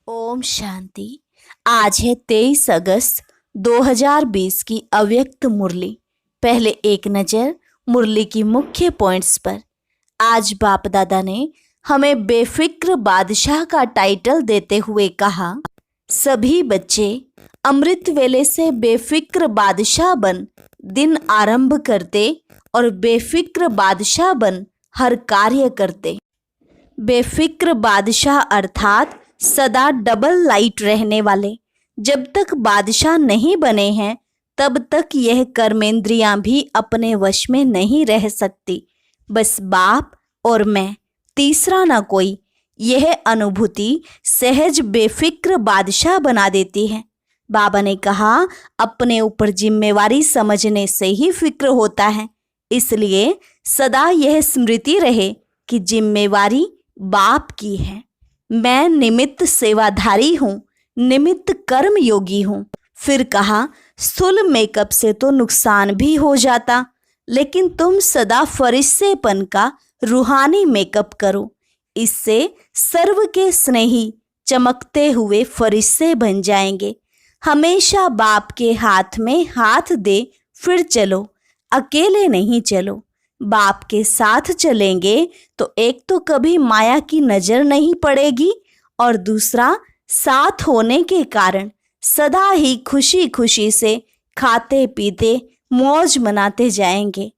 ओम शांति। आज है 23 अगस्त 2020 की अव्यक्त मुरली। पहले एक नज़र मुरली की मुख्य पॉइंट्स पर। आज बाप दादा ने हमें बेफिक्र बादशाह का टाइटल देते हुए कहा, सभी बच्चे अमृत वेले से बेफिक्र बादशाह बन दिन आरंभ करते और बेफिक्र बादशाह बन हर कार्य करते। बेफिक्र बादशाह अर्थात सदा डबल लाइट रहने वाले। जब तक बादशाह नहीं बने हैं तब तक यह कर्मेंद्रियां भी अपने वश में नहीं रह सकती। बस बाप और मैं, तीसरा ना कोई। यह अनुभूति सहज बेफिक्र बादशाह बना देती है। बाबा ने कहा, अपने ऊपर जिम्मेवारी समझने से ही फिक्र होता है। इसलिए सदा यह स्मृति रहे कि जिम्मेवारी बाप की है। मैं निमित्त सेवाधारी हूँ, निमित्त कर्म योगी हूँ। फिर कहा, स्थूल मेकअप से तो नुकसान भी हो जाता, लेकिन तुम सदा फरिश्तेपन का रूहानी मेकअप करो। इससे सर्व के स्नेही चमकते हुए फरिश्ते बन जाएंगे। हमेशा बाप के हाथ में हाथ दे फिर चलो, अकेले नहीं चलो। बाप के साथ चलेंगे तो एक तो कभी माया की नजर नहीं पड़ेगी और दूसरा साथ होने के कारण सदा ही खुशी खुशी से खाते पीते मौज मनाते जाएंगे।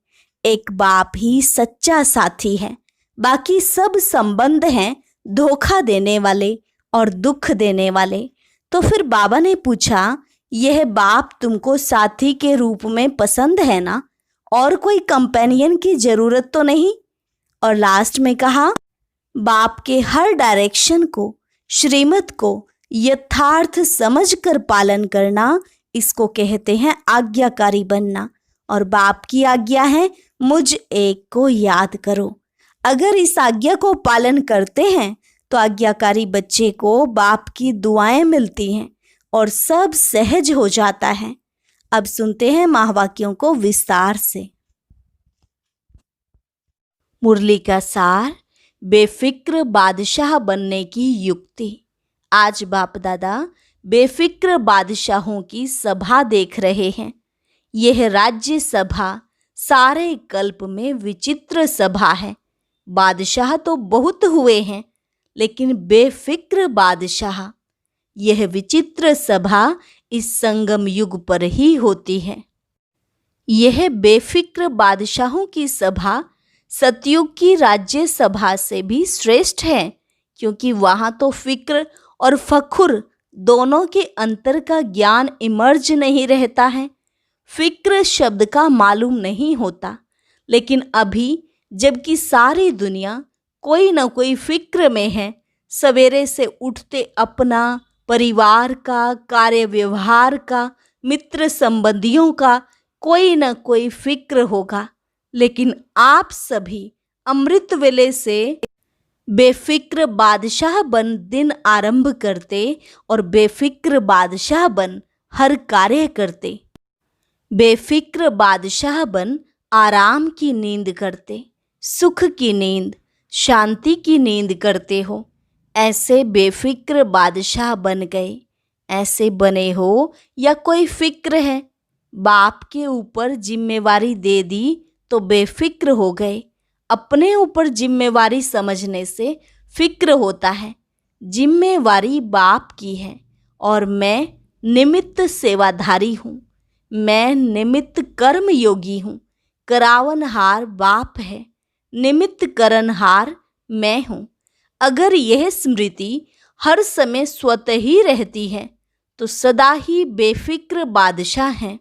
एक बाप ही सच्चा साथी है, बाकी सब संबंध हैं धोखा देने वाले और दुख देने वाले। तो फिर बाबा ने पूछा, यह बाप तुमको साथी के रूप में पसंद है ना, और कोई कंपेनियन की जरूरत तो नहीं। और लास्ट में कहा, बाप के हर डायरेक्शन को, श्रीमत को यथार्थ समझकर पालन करना, इसको कहते हैं आज्ञाकारी बनना। और बाप की आज्ञा है, मुझ एक को याद करो। अगर इस आज्ञा को पालन करते हैं तो आज्ञाकारी बच्चे को बाप की दुआएं मिलती हैं और सब सहज हो जाता है। अब सुनते हैं महावाक्यों को विस्तार से। मुरली का सार, बेफिक्र बादशाह बनने की युक्ति। आज बाप दादा बेफिक्र बादशाहों की सभा देख रहे हैं। यह राज्य सभा सारे कल्प में विचित्र सभा है। बादशाह तो बहुत हुए हैं, लेकिन बेफिक्र बादशाह, यह विचित्र सभा इस संगम युग पर ही होती है। यह बेफिक्र बादशाहों की सभा सतयुग की राज्य सभा से भी श्रेष्ठ है, क्योंकि वहां तो फिक्र और फखुर दोनों के अंतर का ज्ञान इमर्ज नहीं रहता है। फिक्र शब्द का मालूम नहीं होता, लेकिन अभी जबकि सारी दुनिया कोई न कोई फिक्र में है, सवेरे से उठते अपना, परिवार का, कार्य व्यवहार का, मित्र संबंधियों का कोई न कोई फिक्र होगा। लेकिन आप सभी अमृत वेले से बेफिक्र बादशाह बन दिन आरंभ करते और बेफिक्र बादशाह बन हर कार्य करते। बेफिक्र बादशाह बन आराम की नींद करते, सुख की नींद, शांति की नींद करते हो। ऐसे बेफिक्र बादशाह बन गए। ऐसे बने हो या कोई फिक्र है, बाप के ऊपर जिम्मेवारी दे दी तो बेफिक्र हो गए। अपने ऊपर जिम्मेवारी समझने से फिक्र होता है। जिम्मेवारी बाप की है और मैं निमित्त सेवाधारी हूँ। मैं निमित्त कर्म योगी हूँ। करावनहार बाप है, निमित्त करनहार मैं हूँ। अगर यह स्मृति हर समय स्वतः ही रहती है तो सदा ही बेफिक्र बादशाह हैं।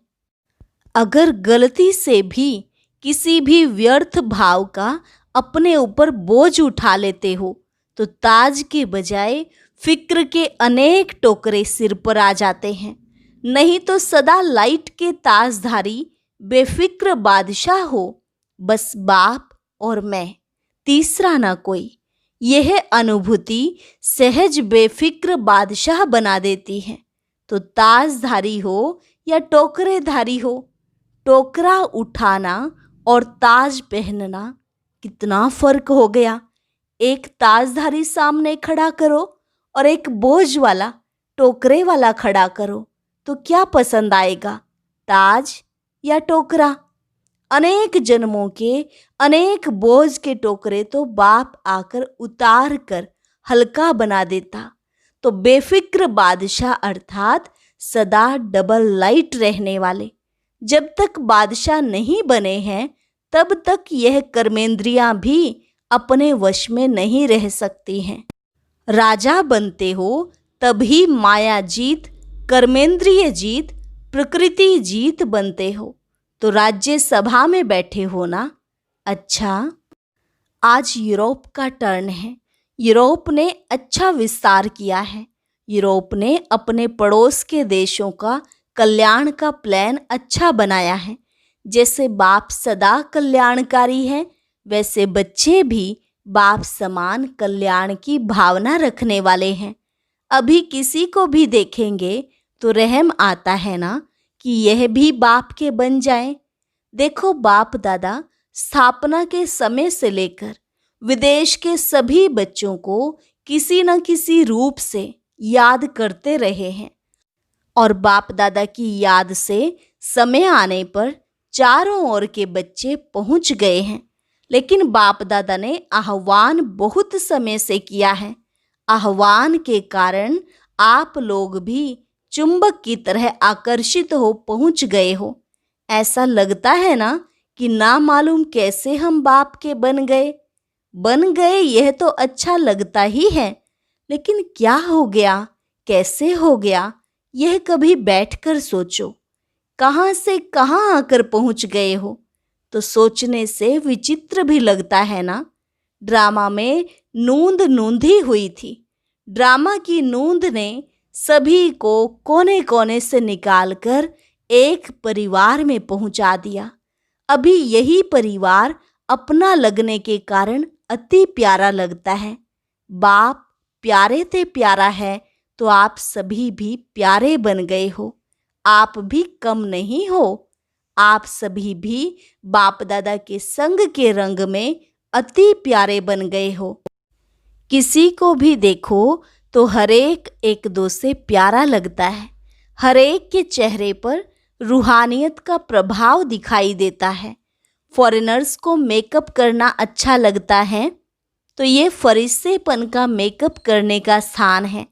अगर गलती से भी किसी भी व्यर्थ भाव का अपने ऊपर बोझ उठा लेते हो तो ताज के बजाय फिक्र के अनेक टोकरे सिर पर आ जाते हैं। नहीं तो सदा लाइट के ताजधारी बेफिक्र बादशाह हो। बस बाप और मैं, तीसरा ना कोई। यह अनुभूति सहज बेफिक्र बादशाह बना देती है। तो ताजधारी हो या टोकरेधारी हो, टोकरा उठाना और ताज पहनना कितना फर्क हो गया। एक ताजधारी सामने खड़ा करो और एक बोझ वाला टोकरे वाला खड़ा करो तो क्या पसंद आएगा, ताज या टोकरा? अनेक जन्मों के अनेक बोझ के टोकरे तो बाप आकर उतार कर हल्का बना देता। तो बेफिक्र बादशाह अर्थात सदा डबल लाइट रहने वाले जब तक बादशाह नहीं बने हैं तब तक यह कर्मेंद्रियां भी अपने वश में नहीं रह सकती हैं। राजा बनते हो तभी माया जीत, कर्मेंद्रिय जीत, प्रकृति जीत बनते हो। तो राज्य सभा में बैठे हो ना। अच्छा, आज यूरोप का टर्न है। यूरोप ने अच्छा विस्तार किया है। यूरोप ने अपने पड़ोस के देशों का कल्याण का प्लान अच्छा बनाया है। जैसे बाप सदा कल्याणकारी है, वैसे बच्चे भी बाप समान कल्याण की भावना रखने वाले हैं। अभी किसी को भी देखेंगे तो रहम आता है ना कि यह भी बाप के बन जाएं। देखो, बाप दादा स्थापना के समय से लेकर विदेश के सभी बच्चों को किसी न किसी रूप से याद करते रहे हैं और बाप दादा की याद से समय आने पर चारों ओर के बच्चे पहुंच गए हैं। लेकिन बाप दादा ने आह्वान बहुत समय से किया है। आह्वान के कारण आप लोग भी चुंबक की तरह आकर्षित हो पहुंच गए हो। ऐसा लगता है ना कि ना मालूम कैसे हम बाप के बन गए। यह तो अच्छा लगता ही है, लेकिन क्या हो गया, कैसे हो गया, यह कभी बैठकर सोचो। कहाँ से कहाँ आकर पहुंच गए हो, तो सोचने से विचित्र भी लगता है ना। ड्रामा में नूंद नूंधी हुई थी। ड्रामा की नूंद ने सभी को कोने कोने से निकालकर एक परिवार में पहुंचा दिया। अभी यही परिवार अपना लगने के कारण अति प्यारा लगता है। बाप प्यारे ते प्यारा है तो आप सभी भी प्यारे बन गए हो। आप भी कम नहीं हो। आप सभी भी बाप दादा के संग के रंग में अति प्यारे बन गए हो। किसी को भी देखो तो हरेक एक दो से प्यारा लगता है। हरेक के चेहरे पर रूहानियत का प्रभाव दिखाई देता है। फॉरेनर्स को मेकअप करना अच्छा लगता है तो ये फरिश्तेपन का मेकअप करने का स्थान है।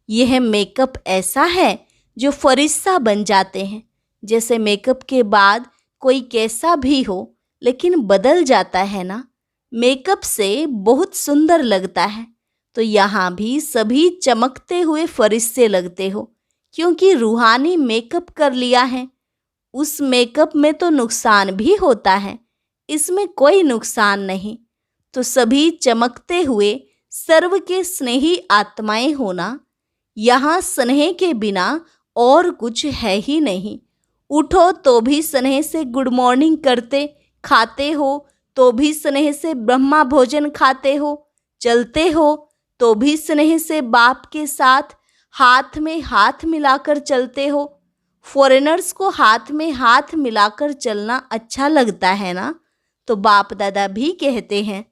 यह मेकअप ऐसा है जो फरिश्ता बन जाते हैं। जैसे मेकअप के बाद कोई कैसा भी हो लेकिन बदल जाता है ना, मेकअप से बहुत सुंदर लगता है। तो यहाँ भी सभी चमकते हुए फरिश्ते लगते हो क्योंकि रूहानी मेकअप कर लिया है। उस मेकअप में तो नुकसान भी होता है, इसमें कोई नुकसान नहीं। तो सभी चमकते हुए सर्व के स्नेही आत्माएं होना। यहाँ स्नेह के बिना और कुछ है ही नहीं। उठो तो भी स्नेह से गुड मॉर्निंग करते, खाते हो तो भी स्नेह से ब्रह्मा भोजन खाते हो, चलते हो तो भी स्नेह से बाप के साथ हाथ में हाथ मिलाकर चलते हो। फॉरेनर्स को हाथ में हाथ मिलाकर चलना अच्छा लगता है ना, तो बाप दादा भी कहते हैं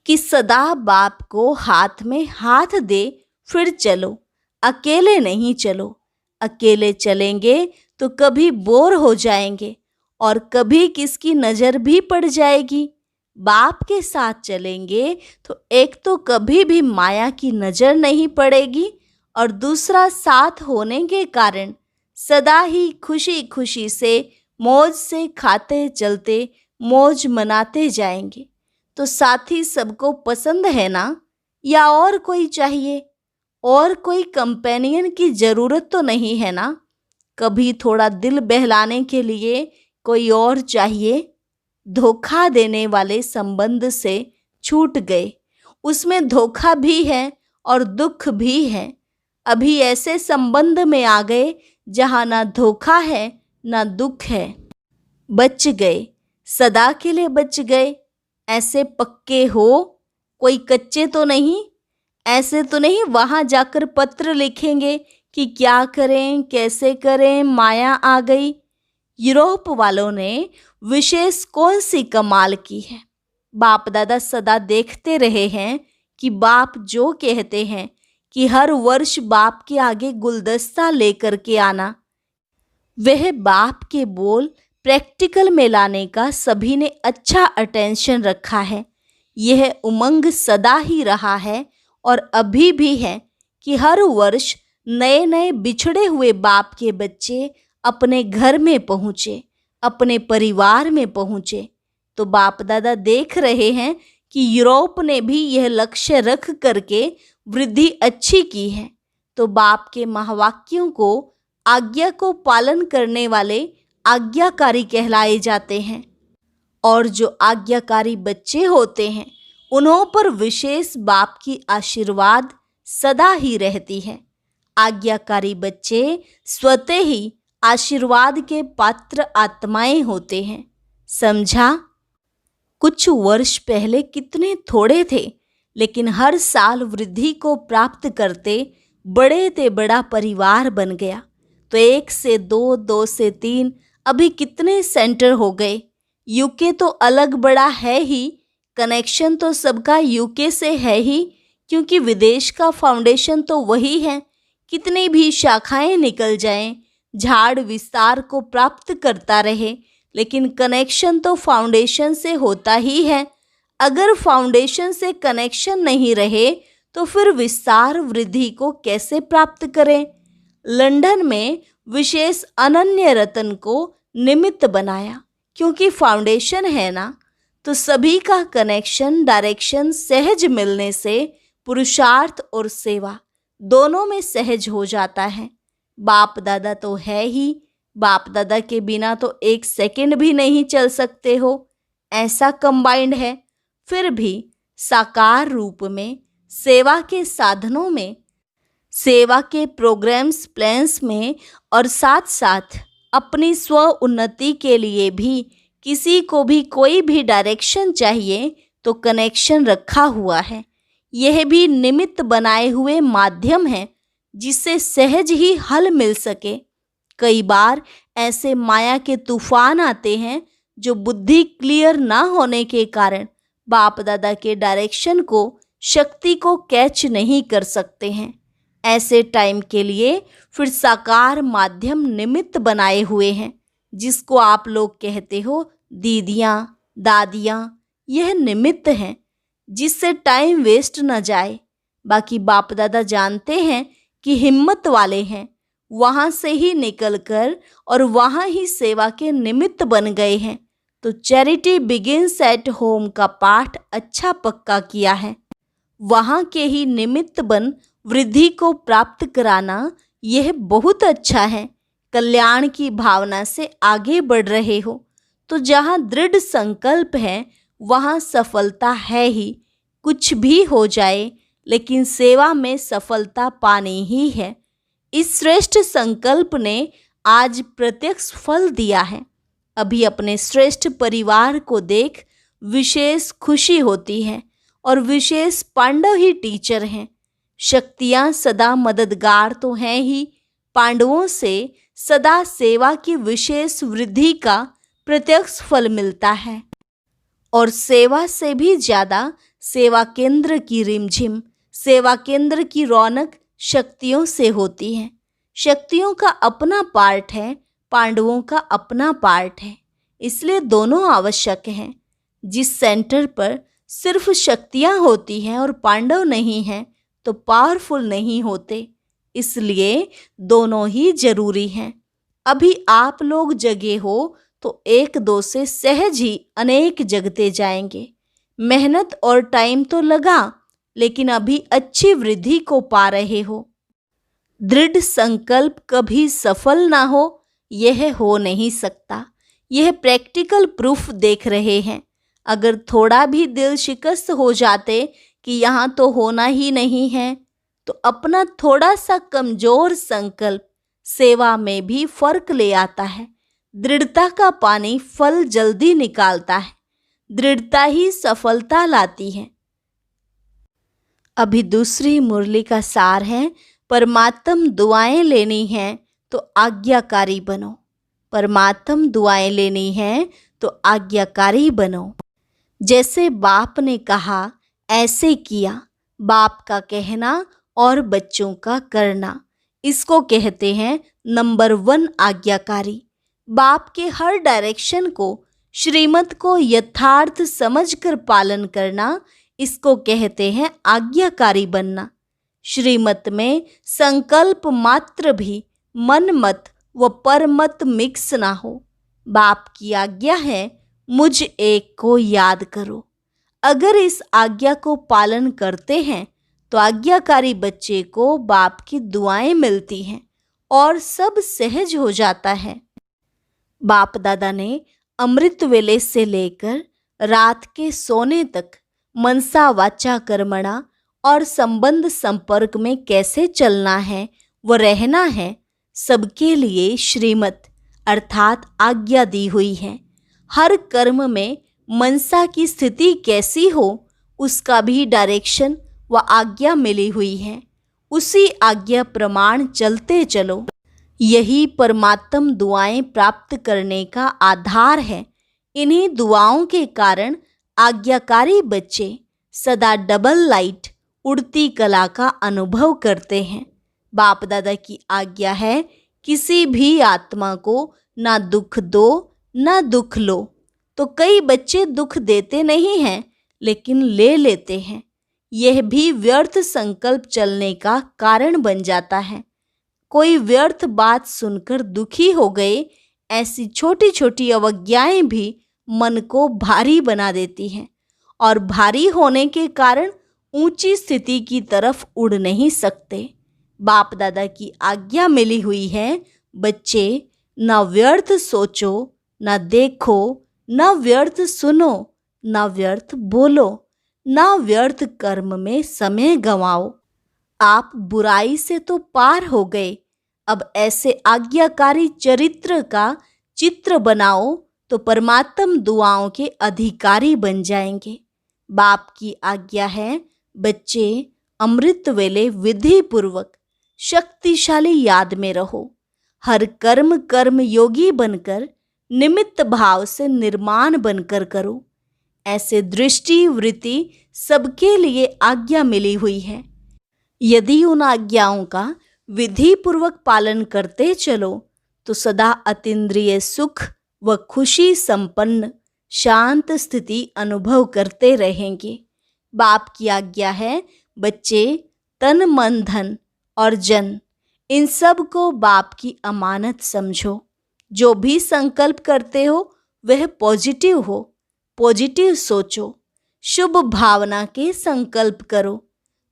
कि सदा बाप को हाथ में हाथ दे फिर चलो, अकेले नहीं चलो। अकेले चलेंगे तो कभी बोर हो जाएंगे और कभी किसकी नज़र भी पड़ जाएगी। बाप के साथ चलेंगे तो एक तो कभी भी माया की नज़र नहीं पड़ेगी और दूसरा साथ होने के कारण सदा ही खुशी खुशी से मौज से खाते चलते मौज मनाते जाएंगे। तो साथी सबको पसंद है ना, या और कोई चाहिए? और कोई कंपेनियन की ज़रूरत तो नहीं है ना? कभी थोड़ा दिल बहलाने के लिए कोई और चाहिए? धोखा देने वाले संबंध से छूट गए, उसमें धोखा भी है और दुख भी है। अभी ऐसे संबंध में आ गए जहाँ ना धोखा है ना दुख है। बच गए, सदा के लिए बच गए। ऐसे पक्के हो, कोई कच्चे तो नहीं। ऐसे तो नहीं वहाँ जाकर पत्र लिखेंगे कि क्या करें, कैसे करें, माया आ गई। यूरोप वालों ने विशेष कौन सी कमाल की है? बाप दादा सदा देखते रहे हैं कि बाप जो कहते हैं कि हर वर्ष बाप के आगे गुलदस्ता लेकर के आना। वह बाप के बोल प्रैक्टिकल में लाने का सभी ने अच्छा अटेंशन रखा है। यह उमंग सदा ही रहा है और अभी भी है कि हर वर्ष नए नए बिछड़े हुए बाप के बच्चे अपने घर में पहुँचे, अपने परिवार में पहुँचे। तो बाप दादा देख रहे हैं कि यूरोप ने भी यह लक्ष्य रख करके वृद्धि अच्छी की है। तो बाप के महावाक्यों को, आज्ञा को पालन करने वाले आज्ञाकारी कहलाए जाते हैं। और जो आज्ञाकारी बच्चे होते हैं उन्हों पर विशेष बाप की आशीर्वाद सदा ही रहती है। आज्ञाकारी बच्चे स्वतः ही आशीर्वाद के पात्र आत्माएं होते हैं। समझा? कुछ वर्ष पहले कितने थोड़े थे, लेकिन हर साल वृद्धि को प्राप्त करते बड़े ते बड़ा परिवार बन गया। तो 1 से 2, 2 से 3, अभी कितने सेंटर हो गए। यूके तो अलग बड़ा है ही, कनेक्शन तो सबका यूके से है ही, क्योंकि विदेश का फाउंडेशन तो वही है। कितनी भी शाखाएं निकल जाएं, झाड़ विस्तार को प्राप्त करता रहे, लेकिन कनेक्शन तो फाउंडेशन से होता ही है। अगर फाउंडेशन से कनेक्शन नहीं रहे तो फिर विस्तार वृद्धि को कैसे प्राप्त करें। लंदन में विशेष अनन्य रतन को निमित्त बनाया, क्योंकि फाउंडेशन है ना, तो सभी का कनेक्शन डायरेक्शन सहज मिलने से पुरुषार्थ और सेवा दोनों में सहज हो जाता है। बाप दादा तो है ही, बाप दादा के बिना तो 1 सेकंड भी नहीं चल सकते हो, ऐसा कंबाइंड है। फिर भी साकार रूप में सेवा के साधनों में, सेवा के प्रोग्राम्स प्लान्स में और साथ साथ अपनी स्व उन्नति के लिए भी किसी को भी कोई भी डायरेक्शन चाहिए तो कनेक्शन रखा हुआ है। यह भी निमित्त बनाए हुए माध्यम है जिससे सहज ही हल मिल सके। कई बार ऐसे माया के तूफान आते हैं जो बुद्धि क्लियर ना होने के कारण बाप दादा के डायरेक्शन को, शक्ति को कैच नहीं कर सकते हैं। ऐसे टाइम के लिए फिर साकार माध्यम निमित्त बनाए हुए हैं, जिसको आप लोग कहते हो दीदियाँ, दादियाँ। यह निमित्त हैं जिससे टाइम वेस्ट न जाए। बाकी बाप दादा जानते हैं कि हिम्मत वाले हैं, वहाँ से ही निकलकर और वहाँ ही सेवा के निमित्त बन गए हैं। तो चैरिटी बिगिंस एट होम का पाठ अच्छा पक्का किया है। वहाँ के ही निमित्त बन वृद्धि को प्राप्त कराना, यह बहुत अच्छा है। कल्याण की भावना से आगे बढ़ रहे हो तो जहाँ दृढ़ संकल्प है वहाँ सफलता है ही। कुछ भी हो जाए लेकिन सेवा में सफलता पानी ही है। इस श्रेष्ठ संकल्प ने आज प्रत्यक्ष फल दिया है। अभी अपने श्रेष्ठ परिवार को देख विशेष खुशी होती है और विशेष पांडव ही टीचर हैं। शक्तियाँ सदा मददगार तो हैं ही, पांडवों से सदा सेवा की विशेष वृद्धि का प्रत्यक्ष फल मिलता है। और सेवा से भी ज़्यादा सेवा केंद्र की रिमझिम, सेवा केंद्र की रौनक शक्तियों से होती है। शक्तियों का अपना पार्ट है, पांडवों का अपना पार्ट है, इसलिए दोनों आवश्यक हैं। जिस सेंटर पर सिर्फ शक्तियाँ होती हैं और पांडव नहीं हैं तो पावरफुल नहीं होते, इसलिए दोनों ही जरूरी हैं। अभी आप लोग जगे हो तो 1-2 से सहज ही अनेक जगते जाएंगे। मेहनत और टाइम तो लगा, लेकिन अभी अच्छी वृद्धि को पा रहे हो। दृढ़ संकल्प कभी सफल ना हो, यह हो नहीं सकता। यह प्रैक्टिकल प्रूफ देख रहे हैं। अगर थोड़ा भी दिल शिकस्त हो जाते कि यहाँ तो होना ही नहीं है, तो अपना थोड़ा सा कमजोर संकल्प सेवा में भी फर्क ले आता है। दृढ़ता का पानी फल जल्दी निकालता है, दृढ़ता ही सफलता लाती है। अभी दूसरी मुरली का सार है, परमात्म दुआएं लेनी हैं तो आज्ञाकारी बनो। परमात्म दुआएं लेनी हैं तो आज्ञाकारी बनो। जैसे बाप ने कहा ऐसे किया, बाप का कहना और बच्चों का करना, इसको कहते हैं नंबर 1 आज्ञाकारी। बाप के हर डायरेक्शन को, श्रीमत को यथार्थ समझकर पालन करना, इसको कहते हैं आज्ञाकारी बनना। श्रीमत में संकल्प मात्र भी मन मत व परमत मिक्स ना हो। बाप की आज्ञा है, मुझ एक को याद करो। अगर इस आज्ञा को पालन करते हैं तो आज्ञाकारी बच्चे को बाप की दुआएं मिलती हैं और सब सहज हो जाता है। बाप दादा ने अमृत वेले से लेकर रात के सोने तक मनसा वाचा कर्मणा और संबंध संपर्क में कैसे चलना है व रहना है, सबके लिए श्रीमत अर्थात आज्ञा दी हुई है। हर कर्म में मनसा की स्थिति कैसी हो, उसका भी डायरेक्शन व आज्ञा मिली हुई है। उसी आज्ञा प्रमाण चलते चलो। यही परमात्म दुआएं प्राप्त करने का आधार है। इन्हीं दुआओं के कारण आज्ञाकारी बच्चे सदा डबल लाइट उड़ती कला का अनुभव करते हैं। बाप दादा की आज्ञा है, किसी भी आत्मा को ना दुख दो ना दुख लो। तो कई बच्चे दुख देते नहीं हैं लेकिन ले लेते हैं। यह भी व्यर्थ संकल्प चलने का कारण बन जाता है। कोई व्यर्थ बात सुनकर दुखी हो गए, ऐसी छोटी छोटी अवज्ञाएं भी मन को भारी बना देती हैं और भारी होने के कारण ऊंची स्थिति की तरफ उड़ नहीं सकते। बाप दादा की आज्ञा मिली हुई है, बच्चे न व्यर्थ सोचो, न देखो, न व्यर्थ सुनो, न व्यर्थ बोलो, न व्यर्थ कर्म में समय गंवाओ। आप बुराई से तो पार हो गए, अब ऐसे आज्ञाकारी चरित्र का चित्र बनाओ तो परमात्म दुआओं के अधिकारी बन जाएंगे। बाप की आज्ञा है, बच्चे अमृत वेले विधि पूर्वक शक्तिशाली याद में रहो। हर कर्म कर्म योगी बनकर निमित्त भाव से निर्माण बनकर करो। ऐसे दृष्टि वृत्ति सबके लिए आज्ञा मिली हुई है। यदि उन आज्ञाओं का विधि पूर्वक पालन करते चलो तो सदा अतीन्द्रिय सुख व खुशी संपन्न शांत स्थिति अनुभव करते रहेंगे। बाप की आज्ञा है, बच्चे तन मन धन और जन, इन सब को बाप की अमानत समझो। जो भी संकल्प करते हो वह पॉजिटिव हो, पॉजिटिव सोचो, शुभ भावना के संकल्प करो।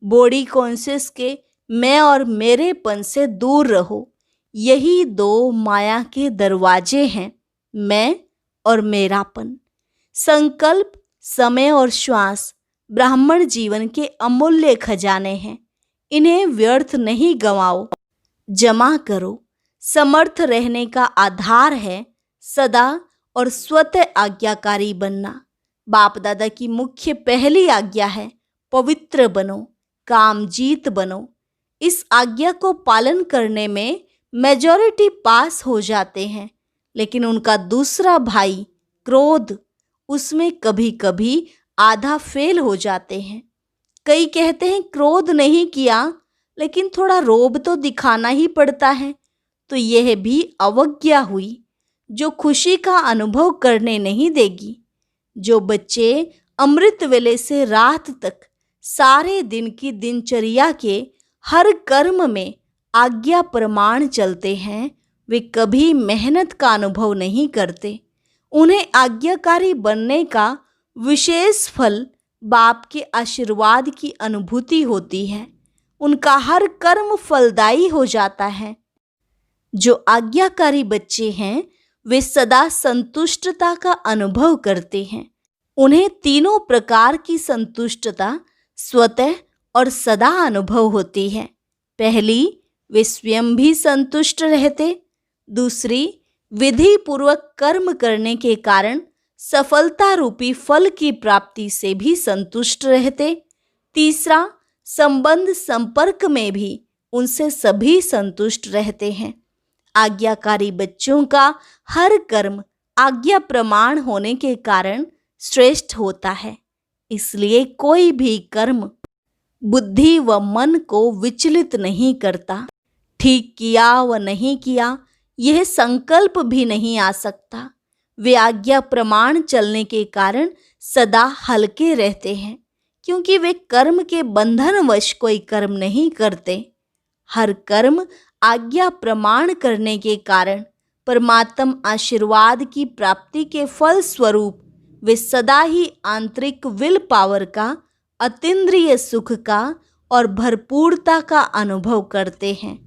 बॉडी कॉन्शियस के मैं और मेरेपन से दूर रहो। यही दो माया के दरवाजे हैं, मैं और मेरापन। संकल्प, समय और श्वास ब्राह्मण जीवन के अमूल्य खजाने हैं। इन्हें व्यर्थ नहीं गंवाओ, जमा करो। समर्थ रहने का आधार है सदा और स्वतः आज्ञाकारी बनना। बाप दादा की मुख्य पहली आज्ञा है, पवित्र बनो, कामजीत बनो। इस आज्ञा को पालन करने में मेजॉरिटी पास हो जाते हैं, लेकिन उनका दूसरा भाई क्रोध, उसमें कभी कभी आधा फेल हो जाते हैं। कई कहते हैं क्रोध नहीं किया, लेकिन थोड़ा रोब तो दिखाना ही पड़ता है। तो यह भी अवज्ञा हुई, जो खुशी का अनुभव करने नहीं देगी। जो बच्चे अमृत वेले से रात तक सारे दिन की दिनचर्या के हर कर्म में आज्ञा प्रमाण चलते हैं, वे कभी मेहनत का अनुभव नहीं करते। उन्हें आज्ञाकारी बनने का विशेष फल बाप के आशीर्वाद की अनुभूति होती है। उनका हर कर्म फलदायी हो जाता है। जो आज्ञाकारी बच्चे हैं वे सदा संतुष्टता का अनुभव करते हैं। उन्हें तीनों प्रकार की संतुष्टता स्वतः और सदा अनुभव होती है। पहली, वे स्वयं भी संतुष्ट रहते। दूसरी, विधि पूर्वक कर्म करने के कारण सफलता रूपी फल की प्राप्ति से भी संतुष्ट रहते। तीसरा, संबंध संपर्क में भी उनसे सभी संतुष्ट रहते हैं। आज्ञाकारी बच्चों का हर कर्म आज्ञा प्रमाण होने के कारण श्रेष्ठ होता है। इसलिए कोई भी कर्म बुद्धि व मन को विचलित नहीं करता। ठीक किया व नहीं किया यह संकल्प भी नहीं आ सकता। वे आज्ञा प्रमाण चलने के कारण सदा हल्के रहते हैं, क्योंकि वे कर्म के बंधनवश कोई कर्म नहीं करते। हर कर्म आज्ञा प्रमाण करने के कारण परमात्म आशीर्वाद की प्राप्ति के फल स्वरूप वे सदा ही आंतरिक विल पावर का, अतीन्द्रिय सुख का और भरपूरता का अनुभव करते हैं।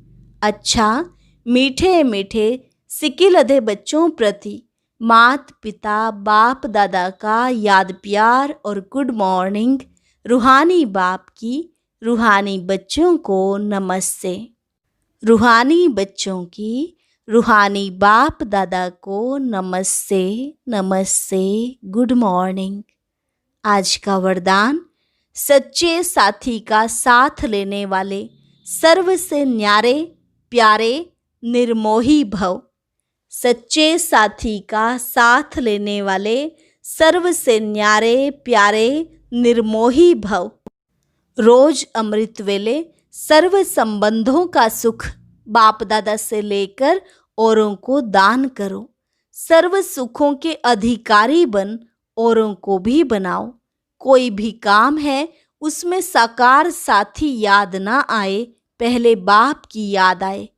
अच्छा, मीठे मीठे सिकिलधे बच्चों प्रति मात पिता बाप दादा का याद प्यार और गुड मॉर्निंग। रूहानी बाप की रूहानी बच्चों को नमस्ते। रूहानी बच्चों की रूहानी बाप दादा को नमस्ते नमस्ते, गुड मॉर्निंग। आज का वरदान, सच्चे साथी का साथ लेने वाले सर्व से न्यारे प्यारे निर्मोही भव। सच्चे साथी का साथ लेने वाले सर्व से न्यारे प्यारे निर्मोही भव। रोज अमृत वेले सर्व संबंधों का सुख बाप दादा से लेकर औरों को दान करो। सर्व सुखों के अधिकारी बन औरों को भी बनाओ। कोई भी काम है उसमें साकार साथी याद ना आए, पहले बाप की याद आए,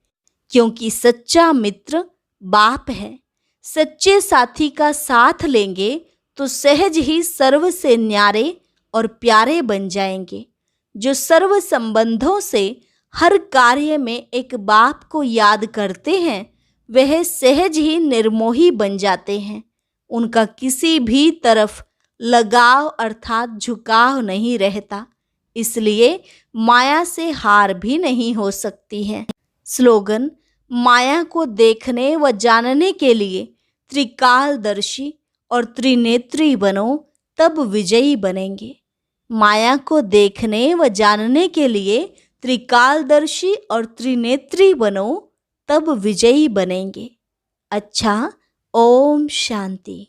क्योंकि सच्चा मित्र बाप है। सच्चे साथी का साथ लेंगे तो सहज ही सर्व से न्यारे और प्यारे बन जाएंगे। जो सर्व संबंधों से हर कार्य में एक बाप को याद करते हैं, वह सहज ही निर्मोही बन जाते हैं। उनका किसी भी तरफ लगाव अर्थात झुकाव नहीं रहता, इसलिए माया से हार भी नहीं हो सकती है। स्लोगन, माया को देखने व जानने के लिए त्रिकालदर्शी और त्रिनेत्री बनो, तब विजयी बनेंगे। माया को देखने व जानने के लिए त्रिकालदर्शी और त्रिनेत्री बनो, तब विजयी बनेंगे। अच्छा, ओम शांति।